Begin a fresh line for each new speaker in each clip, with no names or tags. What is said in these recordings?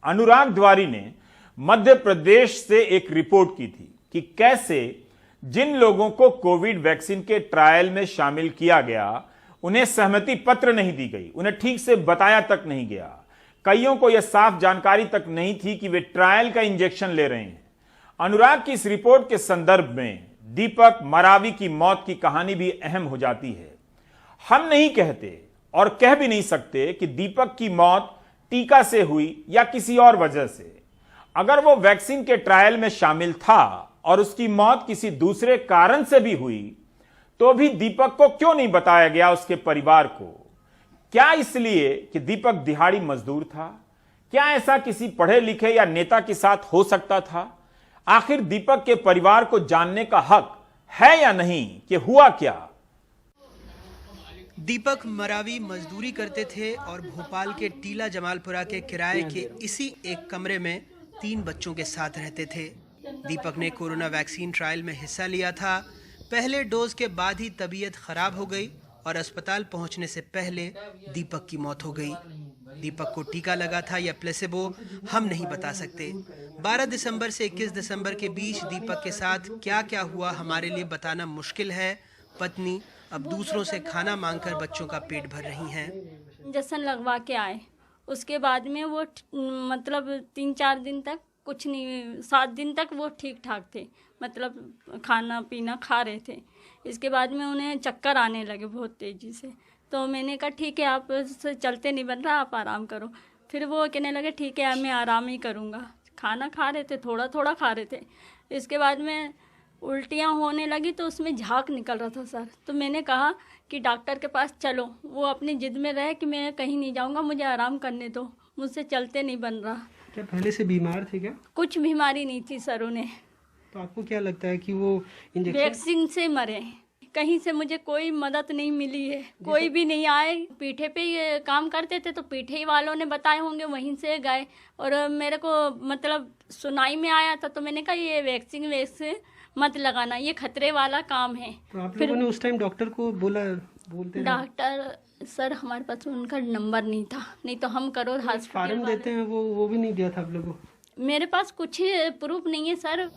अनुराग द्वारी ने मध्य प्रदेश से एक रिपोर्ट की थी कि कैसे जिन लोगों को कोविड वैक्सीन के ट्रायल में शामिल किया गया उन्हें सहमति पत्र नहीं दी गई, उन्हें ठीक से बताया तक नहीं गया। कईयों को यह साफ जानकारी तक नहीं थी कि वे ट्रायल का इंजेक्शन ले रहे हैं। अनुराग की इस रिपोर्ट के संदर्भ में दीपक मरावी की मौत की कहानी भी अहम हो जाती है। हम नहीं कहते और कह भी नहीं सकते कि दीपक की मौत टीका से हुई या किसी और वजह से। अगर वो वैक्सीन के ट्रायल में शामिल था और उसकी मौत किसी दूसरे कारण से भी हुई तो भी दीपक को क्यों नहीं बताया गया उसके परिवार को? क्या इसलिए कि दीपक दिहाड़ी मजदूर था? क्या ऐसा किसी पढ़े लिखे या नेता के साथ हो सकता था? आखिर दीपक के परिवार को जानने का हक है या नहीं कि हुआ क्या?
दीपक मरावी मजदूरी करते थे और भोपाल के टीला जमालपुरा के किराए के इसी एक कमरे में 3 बच्चों के साथ रहते थे। दीपक ने कोरोना वैक्सीन ट्रायल में हिस्सा लिया था। पहले डोज के बाद ही तबीयत खराब हो गई और अस्पताल पहुंचने से पहले दीपक की मौत हो गई। दीपक को टीका लगा था या प्लेसेबो हम नहीं बता सकते। 12 दिसंबर से 21 दिसंबर के बीच दीपक के साथ क्या क्या हुआ हमारे लिए बताना मुश्किल है। पत्नी अब दूसरों से खाना मांगकर बच्चों का पेट भर रही हैं।
इंजेक्शन लगवा के आए, उसके बाद में वो मतलब 3-4 दिन तक कुछ नहीं, 7 दिन तक वो ठीक ठाक थे, मतलब खाना पीना खा रहे थे। इसके बाद में उन्हें चक्कर आने लगे बहुत तेज़ी से। तो मैंने कहा ठीक है, आप से चलते नहीं बन रहा, आप आराम करो। फिर वो कहने लगे ठीक है मैं आराम ही करूँगा। खाना खा रहे थे, थोड़ा थोड़ा खा रहे थे। इसके बाद में उल्टियाँ होने लगी तो उसमें झाग निकल रहा था सर। तो मैंने कहा कि डॉक्टर के पास चलो। वो अपनी जिद में रहे कि मैं कहीं नहीं जाऊँगा, मुझे आराम करने दो, मुझसे चलते नहीं बन रहा।
क्या पहले से बीमार थे क्या?
कुछ बीमारी नहीं थी सर उन्हें।
तो आपको क्या लगता है कि वो
वैक्सीन से मरे? कहीं से मुझे कोई मदद नहीं मिली है, कोई भी नहीं आए। पीठे पे ये काम करते थे तो पीठे ही वालों ने बताए होंगे, वहीं से गए। और मेरे को मतलब सुनाई में आया था तो मैंने कहा ये वैक्सीन मत लगाना, ये खतरे वाला काम है।
तो आप लोगों ने उस टाइम डॉक्टर को बोलते
डॉक्टर सर हमारे पास उनका नंबर नहीं था, नहीं तो हम करोड़ हॉस्पिटल
फार्म देते हैं वो भी नहीं दिया था आप लोगों को?
मेरे पास कुछ प्रूफ नहीं है सर।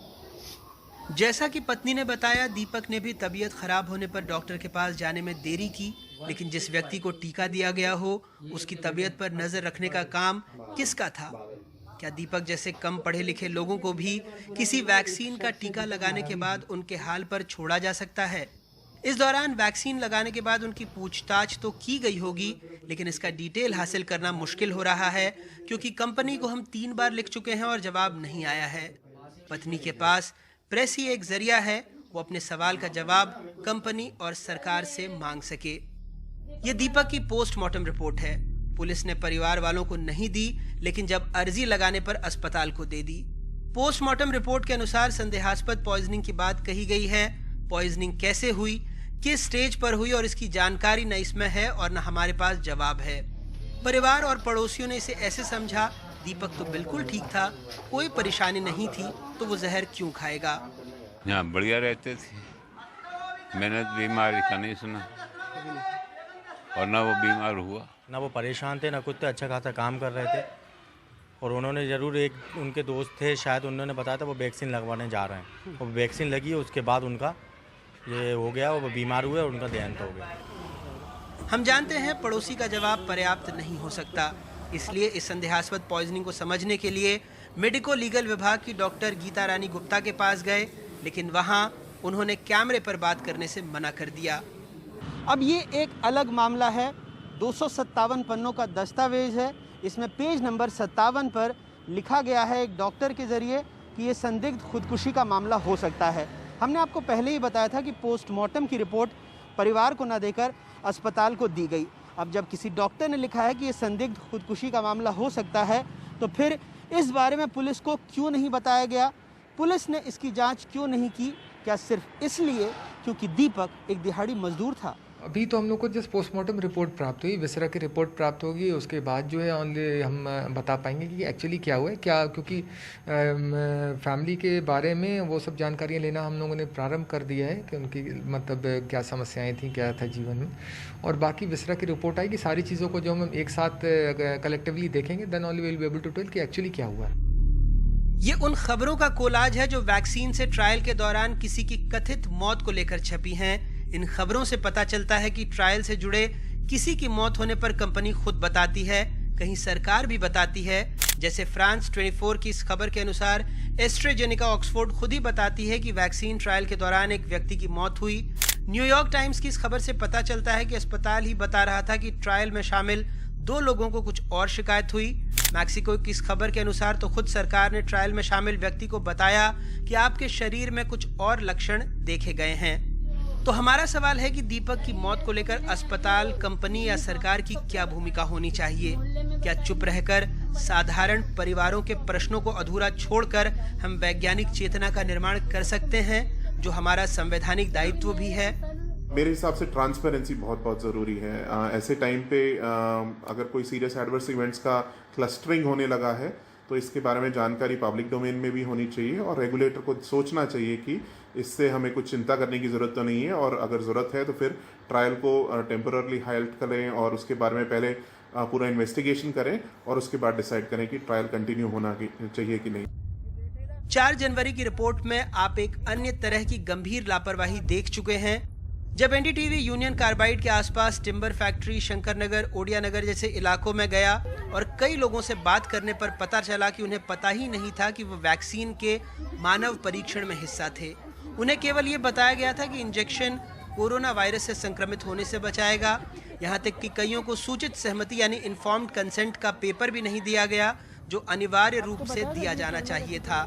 जैसा कि पत्नी ने बताया, दीपक ने भी तबीयत खराब होने पर डॉक्टर के पास जाने में देरी की, लेकिन जिस व्यक्ति को टीका दिया गया हो उसकी तबीयत पर नजर रखने का काम किसका था? क्या दीपक जैसे कम पढ़े लिखे लोगों को भी किसी वैक्सीन का टीका लगाने के बाद उनके हाल पर छोड़ा जा सकता है? इस दौरान वैक्सीन लगाने के बाद उनकी पूछताछ तो की गई होगी, लेकिन इसका डिटेल हासिल करना मुश्किल हो रहा है क्योंकि कंपनी को हम 3 बार लिख चुके हैं और जवाब नहीं आया है। पत्नी के पास प्रेस ही एक जरिया है, वो अपने सवाल का जवाब कंपनी और सरकार से मांग सके। ये दीपक की पोस्टमार्टम रिपोर्ट है। पुलिस ने परिवार वालों को नहीं दी, लेकिन जब अर्जी लगाने पर अस्पताल को दे दी। पोस्टमार्टम रिपोर्ट के अनुसार संदेहास्पद पॉइजनिंग की बात कही गई है। पॉइजनिंग कैसे हुई, किस स्टेज पर हुई और इसकी जानकारी न इसमें है और न हमारे पास जवाब है। परिवार और पड़ोसियों ने इसे ऐसे समझा, दीपक तो बिल्कुल ठीक था, कोई परेशानी नहीं थी, तो वो जहर क्यों खाएगा?
यहाँ बढ़िया रहते थे, मैंने बीमारी का नहीं सुना और ना वो बीमार हुआ,
ना वो परेशान थे, ना कुछ थे, अच्छा खासा काम कर रहे थे। और उन्होंने ज़रूर, एक उनके दोस्त थे शायद, उन्होंने बताया था वो वैक्सीन लगवाने जा रहे हैं। वो वैक्सीन लगी है, उसके बाद उनका ये हो गया, वो बीमार हुए और उनका देहांत हो गया।
हम जानते हैं पड़ोसी का जवाब पर्याप्त नहीं हो सकता, इसलिए इस संदेहास्पद पॉइजनिंग को समझने के लिए मेडिको लीगल विभाग की डॉक्टर गीता रानी गुप्ता के पास गए, लेकिन वहां उन्होंने कैमरे पर बात करने से मना कर दिया।
अब ये एक अलग मामला है। 257 पन्नों का दस्तावेज है। इसमें पेज नंबर 57 पर लिखा गया है एक डॉक्टर के जरिए कि ये संदिग्ध खुदकुशी का मामला हो सकता है। हमने आपको पहले ही बताया था कि पोस्टमार्टम की रिपोर्ट परिवार को न देकर अस्पताल को दी गई। अब जब किसी डॉक्टर ने लिखा है कि ये संदिग्ध खुदकुशी का मामला हो सकता है, तो फिर इस बारे में पुलिस को क्यों नहीं बताया गया? पुलिस ने इसकी जांच क्यों नहीं की? क्या सिर्फ इसलिए क्योंकि दीपक एक दिहाड़ी मजदूर था?
अभी तो हम लोग को जस्ट पोस्टमार्टम रिपोर्ट प्राप्त हुई, विसरा की रिपोर्ट प्राप्त होगी, उसके बाद जो है ओनली हम बता पाएंगे कि एक्चुअली क्या हुआ है क्या, क्योंकि फैमिली के बारे में वो सब जानकारियाँ लेना हम लोगों ने प्रारंभ कर दिया है कि उनकी मतलब क्या समस्याएं थी, क्या था जीवन में, और बाकी विसरा की रिपोर्ट आएगी। सारी चीज़ों को जो हम एक साथ कलेक्टिवली देखेंगे then only will be able to tell कि एक्चुअली क्या हुआ है।
ये उन खबरों का कोलाज है जो वैक्सीन से ट्रायल के दौरान किसी की कथित मौत को लेकर छपी हैं। इन खबरों से पता चलता है कि ट्रायल से जुड़े किसी की मौत होने पर कंपनी खुद बताती है, कहीं सरकार भी बताती है। जैसे फ्रांस 24 की इस खबर के अनुसार एस्ट्रेजेनिका ऑक्सफोर्ड खुद ही बताती है कि वैक्सीन ट्रायल के दौरान एक व्यक्ति की मौत हुई। न्यूयॉर्क टाइम्स की इस खबर से पता चलता है कि अस्पताल ही बता रहा था कि ट्रायल में शामिल 2 लोगों को कुछ और शिकायत हुई। मैक्सिको की इस खबर के अनुसार तो खुद सरकार ने ट्रायल में शामिल व्यक्ति को बताया कि आपके शरीर में कुछ और लक्षण देखे गए हैं। तो हमारा सवाल है कि दीपक की मौत को लेकर अस्पताल, कंपनी या सरकार की क्या भूमिका होनी चाहिए? क्या चुप रहकर साधारण परिवारों के प्रश्नों को अधूरा छोड़कर हम वैज्ञानिक चेतना का निर्माण कर सकते हैं, जो हमारा संवैधानिक दायित्व भी है?
मेरे हिसाब से ट्रांसपेरेंसी बहुत ज़रूरी है। ऐसे टाइम पे अगर कोई सीरियस एडवर्स इवेंट्स का क्लस्टरिंग होने लगा है तो इसके बारे में जानकारी पब्लिक डोमेन में भी होनी चाहिए और रेगुलेटर को सोचना चाहिए कि इससे हमें कुछ चिंता करने की ज़रूरत तो नहीं है, और अगर ज़रूरत है तो फिर ट्रायल को टेम्पररली हाल्ट करें और उसके बारे में पहले पूरा इन्वेस्टिगेशन करें और उसके बाद डिसाइड करें कि ट्रायल कंटिन्यू होना चाहिए कि नहीं।
4 जनवरी की रिपोर्ट में आप एक अन्य तरह की गंभीर लापरवाही देख चुके हैं। जब एनडीटीवी यूनियन कार्बाइड के आसपास टिम्बर फैक्ट्री, शंकर नगर, ओडिया नगर जैसे इलाकों में गया और कई लोगों से बात करने पर पता चला कि उन्हें पता ही नहीं था कि वो वैक्सीन के मानव परीक्षण में हिस्सा थे। उन्हें केवल ये बताया गया था कि इंजेक्शन कोरोना वायरस से संक्रमित होने से बचाएगा। यहाँ तक कि कईयों को सूचित सहमति यानी इन्फॉर्म्ड कंसेंट का पेपर भी नहीं दिया गया, जो अनिवार्य रूप से दिया जाना चाहिए था।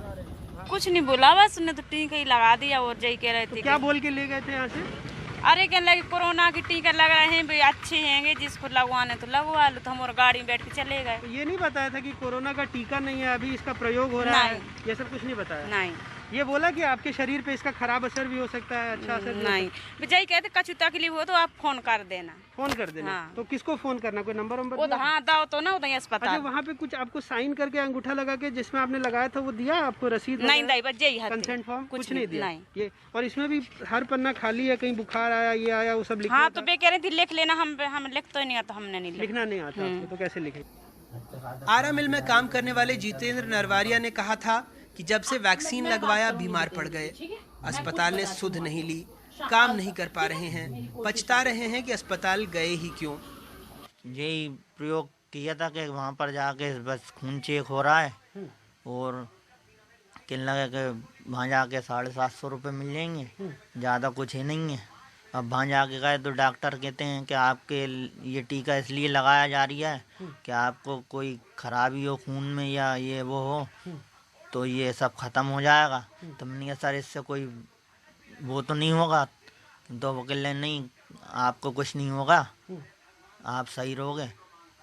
कुछ नहीं बोला, बस उन्हें तो टीका ही लगा दिया और जय कह रहे थे।
क्या बोल के ले गए थे यहाँ से?
अरे कहने लगे कोरोना की टीका लग रहे हैं भाई, अच्छे हैं, जिसको लगवाने तो लगवा लो। तो हम और गाड़ी में बैठ के चले गए।
तो ये नहीं बताया था कि कोरोना का टीका नहीं है, अभी इसका प्रयोग हो रहा है, ये सब कुछ नहीं बताया?
नहीं।
ये बोला कि आपके शरीर पे इसका खराब असर भी हो सकता है, अच्छा असर
नहीं। विजय कहते कछु तकलीफ हो तो आप फोन कर देना।
फोन कर देना।
हाँ।
तो किसको फोन करना, कोई नंबर वंबर?
हाँ दाओ तो ना होता है अस्पताल।
अच्छा, वहाँ पे कुछ आपको साइन करके अंगूठा लगा के जिसमें आपने लगाया था वो दिया आपको, रसीद?
नहीं दाई बस यही है,
कंसेंट फॉर्म कुछ नहीं दिया?
नहीं।
ये और इसमें भी हर पन्ना खाली है, कहीं बुखार आया, ये आया, वो सब लिखा?
हाँ तो बे कह रही थी लिख लेना, हम लिख तो नहीं आता, हमने नहीं
लिखना नहीं आता आपको, तो कैसे लिखे?
आरा मिल में काम करने वाले जितेंद्र नरवारिया ने कहा था कि जब से वैक्सीन लगवाया बीमार पड़ गए। अस्पताल ने सुध नहीं ली, काम नहीं कर पा रहे हैं, पछता रहे हैं कि अस्पताल गए ही क्यों।
यही प्रयोग किया था कि वहाँ पर जाके बस खून चेक हो रहा है और कहने लगे कि वहाँ जाके 750 रुपये मिल जाएंगे, ज़्यादा कुछ ही नहीं है। अब वहाँ जाके गए तो डॉक्टर कहते हैं कि आपके ये टीका इसलिए लगाया जा रही है कि आपको कोई खराबी हो खून में या ये वो हो तो ये सब ख़त्म हो जाएगा। तो मैंने कहा सर इससे कोई वो तो नहीं होगा? तो वो कह रहे नहीं आपको कुछ नहीं होगा, आप सही रहोगे।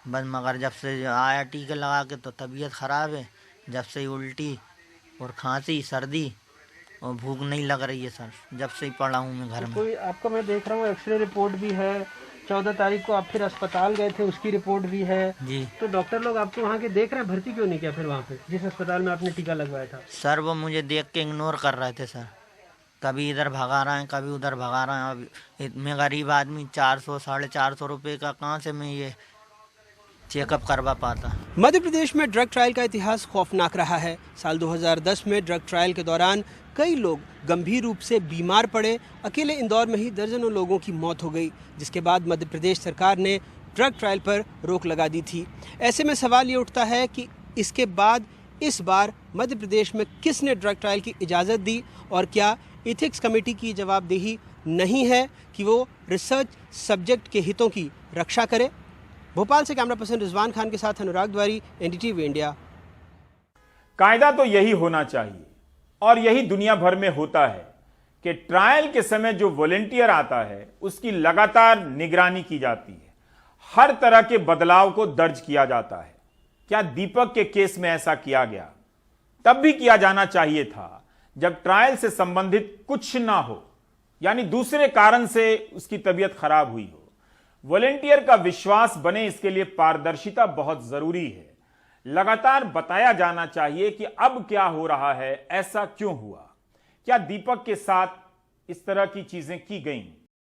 बस मगर जब से आया टीका लगा के तो तबीयत ख़राब है, जब से उल्टी और खांसी, सर्दी और भूख नहीं लग रही है सर, जब से ही पड़ा हूँ मैं घर में।
कोई आपका मैं देख रहा हूँ एक्सरे रिपोर्ट भी है, 14 तारीख को आप फिर अस्पताल गए थे, उसकी रिपोर्ट भी है
जी।
तो डॉक्टर लोग आपको वहाँ के देख रहे हैं, भर्ती क्यों नहीं किया फिर वहाँ पे जिस अस्पताल में आपने टीका लगवाया था?
सर वो मुझे देख के इग्नोर कर रहे थे सर, कभी इधर भगा रहे हैं, कभी उधर भगा रहे हैं। अब मैं गरीब आदमी 400 450 रुपये का कहाँ से मैं ये चेकअप करवा पाता।
मध्य प्रदेश में ड्रग ट्रायल का इतिहास खौफनाक रहा है। साल 2010 में ड्रग ट्रायल के दौरान कई लोग गंभीर रूप से बीमार पड़े। अकेले इंदौर में ही दर्जनों लोगों की मौत हो गई, जिसके बाद मध्य प्रदेश सरकार ने ड्रग ट्रायल पर रोक लगा दी थी। ऐसे में सवाल ये उठता है कि इसके बाद इस बार मध्य प्रदेश में किसने ड्रग ट्रायल की इजाज़त दी और क्या इथिक्स कमेटी की जवाबदेही नहीं है कि वो रिसर्च सब्जेक्ट के हितों की रक्षा करे? भोपाल से कैमरा पर्सन रिजवान खान के साथ अनुराग द्वारी, एनडीटीवी इंडिया।
कायदा तो यही होना चाहिए और यही दुनिया भर में होता है कि ट्रायल के समय जो वॉलंटियर आता है उसकी लगातार निगरानी की जाती है, हर तरह के बदलाव को दर्ज किया जाता है। क्या दीपक के केस में ऐसा किया गया? तब भी किया जाना चाहिए था जब ट्रायल से संबंधित कुछ ना हो, यानी दूसरे कारण से उसकी तबीयत खराब हुई हो। वॉलेंटियर का विश्वास बने, इसके लिए पारदर्शिता बहुत जरूरी है। लगातार बताया जाना चाहिए कि अब क्या हो रहा है, ऐसा क्यों हुआ, क्या दीपक के साथ इस तरह की चीजें की गईं।